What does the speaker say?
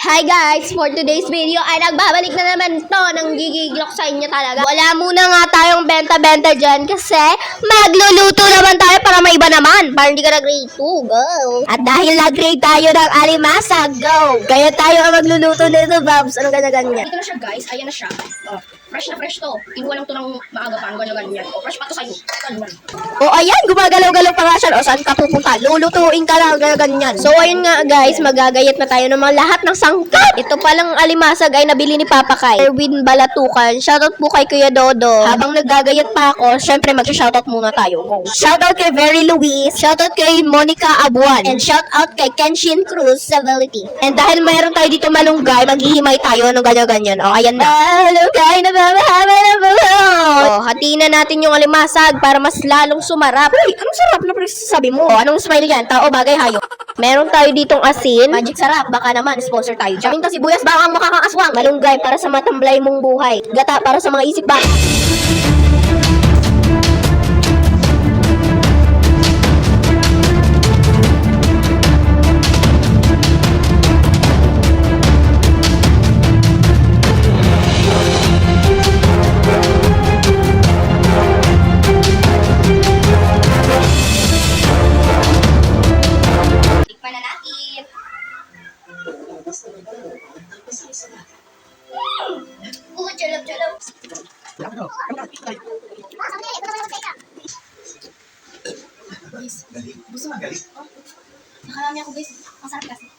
Hi guys! For today's video ay nagbabalik na naman to ng gigiglok sa inyo talaga. Wala muna nga tayong benta-benta dyan kasi magluluto naman tayo para may iba naman. Para hindi ka na-grade 2, go! At dahil na-grade tayo ng alimasa, go! Kaya tayo ang magluluto nito, Babs. Anong ganyan-ganyan? Ito na siya guys, ayan na siya. Oh, fresh na fresh to. Kinuha lang to ng maaga pa, ganyan-ganyan. Oh, fresh pa to sa'yo. O ayan, gumagalaw-galaw pa nga siya. O saan ka pupunta? Lulutuin ka lang, ganyan. So ayun nga guys, magagayat na tayo ng mga lahat ng sangkap. Ito palang alimasag ay nabili ni Papa Kai. Erwin Balatukan. Shoutout po kay Kuya Dodo. Habang naggagayat pa ako, syempre mag-shoutout muna tayo. Go. Shoutout kay Very Luis. Shoutout kay Monica Abuan. And shoutout kay Kenshin Cruz Civility. And dahil mayroon tayo dito malunggay, maghihimay tayo ng ganyan-ganyan. O ayan na. Malunggay na mamahaba na o, hatiin na natin yung alimasag para mas lalong sumarap. Uy, anong sarap na sabi mo? O, anong smile yan? Tao, bagay, hayop. Meron tayo ditong asin. Magic sarap. Baka naman, sponsor tayo dyan. Minta sibuyas, baka ang makakakaswang. Malunggay para sa matamblay mong buhay. Gata para sa mga isip ba. Oh, jalap-jalap. Guys, gusto mo? Nakarami ako guys. Ang sarap kasi.